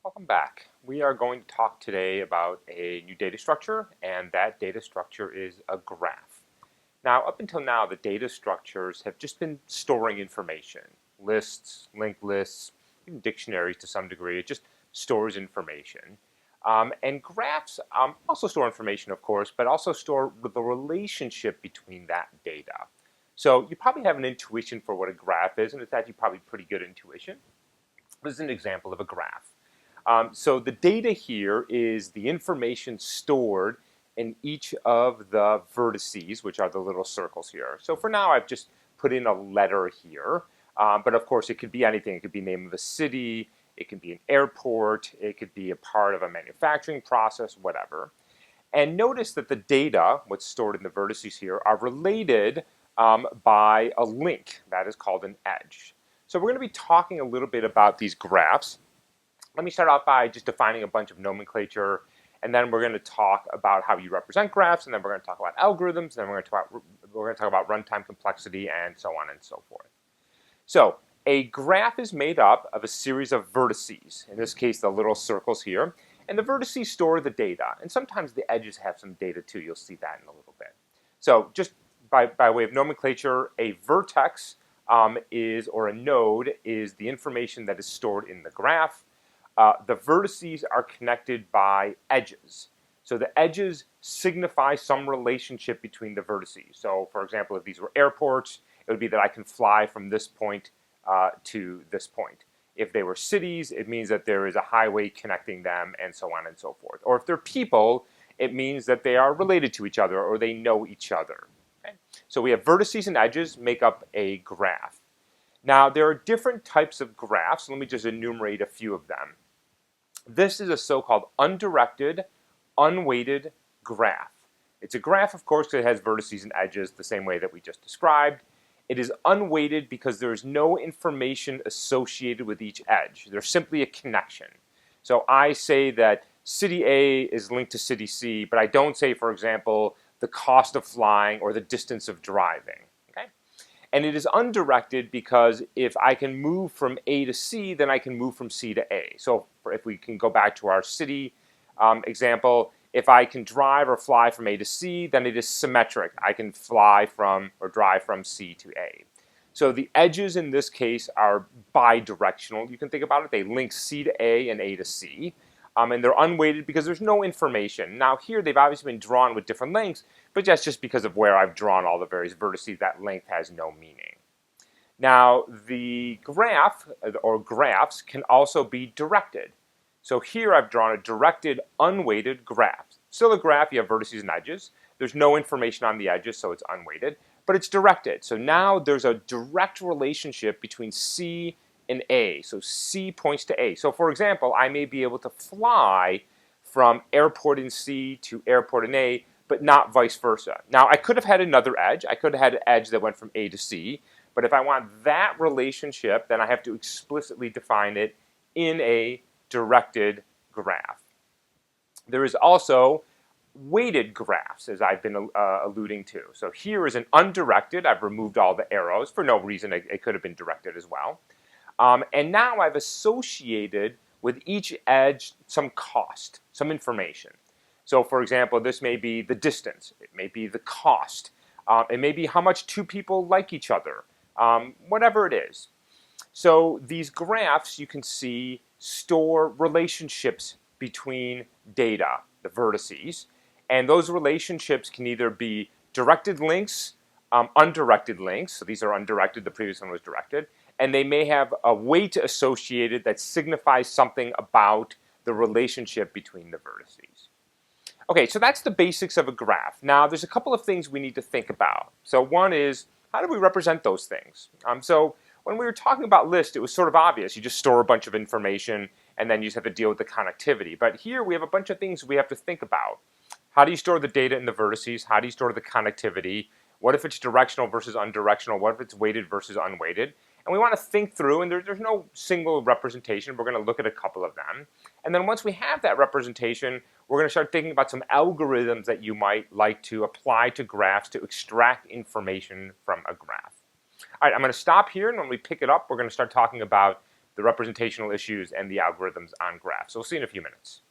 Welcome back. We are going to talk today about a new data structure, and that data structure is a graph. Now, up until now, the data structures have just been storing information. Lists, linked lists, even dictionaries to some degree. It just stores information. And graphs also store information, of course, but also store the relationship between that data. So you probably have an intuition for what a graph is, and it's actually probably pretty good intuition. This is an example of a graph. So the data here is the information stored in each of the vertices, which are the little circles here. So for now, I've just put in a letter here. But of course, it could be anything. It could be the name of a city. It could be an airport. It could be a part of a manufacturing process, whatever. And notice that the data, what's stored in the vertices here, are related by a link. That is called an edge. So we're going to be talking a little bit about these graphs. Let me start off by just defining a bunch of nomenclature, and then we're going to talk about how you represent graphs, and then we're going to talk about algorithms, and then we're going to talk about runtime complexity, and so on and so forth. So a graph is made up of a series of vertices, in this case the little circles here, and the vertices store the data, and sometimes the edges have some data too. You'll see that in a little bit. So just by way of nomenclature, a vertex or a node is the information that is stored in the graph. The vertices are connected by edges. So the edges signify some relationship between the vertices. So for example, if these were airports, it would be that I can fly from this point to this point. If they were cities, it means that there is a highway connecting them, and so on and so forth. Or if they're people, it means that they are related to each other or they know each other. Okay? So we have vertices and edges make up a graph. Now there are different types of graphs. Let me just enumerate a few of them. This is a so-called undirected, unweighted graph. It's a graph, of course, that has vertices and edges the same way that we just described. It is unweighted because there is no information associated with each edge. There's simply a connection. So I say that city A is linked to city C, but I don't say, for example, the cost of flying or the distance of driving. And it is undirected because if I can move from A to C, then I can move from C to A. So if we can go back to our city example, if I can drive or fly from A to C, then it is symmetric. I can fly from or drive from C to A. So the edges in this case are bidirectional. You can think about it. They link C to A and A to C. And they're unweighted because there's no information. Now here they've obviously been drawn with different lengths, but that's just because of where I've drawn all the various vertices. That length has no meaning. Now the graph or graphs can also be directed. So here I've drawn a directed unweighted graph. Still a graph, you have vertices and edges. There's no information on the edges, so it's unweighted, but it's directed. So now there's a direct relationship between C and A. So C points to A. So for example, I may be able to fly from airport in C to airport in A, but not vice versa. Now I could have had another edge. I could have had an edge that went from A to C, but if I want that relationship, then I have to explicitly define it in a directed graph. There is also weighted graphs, as I've been alluding to. So here is an undirected. I've removed all the arrows for no reason. It could have been directed as well. And now I've associated with each edge some cost, some information. So for example, this may be the distance. It may be the cost. It may be how much two people like each other, whatever it is. So these graphs, you can see, store relationships between data, the vertices. And those relationships can either be directed links, undirected links. So these are undirected. The previous one was directed. And they may have a weight associated that signifies something about the relationship between the vertices. Okay, so that's the basics of a graph. Now, there's a couple of things we need to think about. So one is, how do we represent those things? So when we were talking about lists, it was sort of obvious. You just store a bunch of information, and then you just have to deal with the connectivity. But here we have a bunch of things we have to think about. How do you store the data in the vertices? How do you store the connectivity? What if it's directional versus undirectional? What if it's weighted versus unweighted? And we want to think through, and there's no single representation. We're going to look at a couple of them. And then once we have that representation, we're going to start thinking about some algorithms that you might like to apply to graphs to extract information from a graph. All right, I'm going to stop here, and when we pick it up, we're going to start talking about the representational issues and the algorithms on graphs. So we'll see in a few minutes.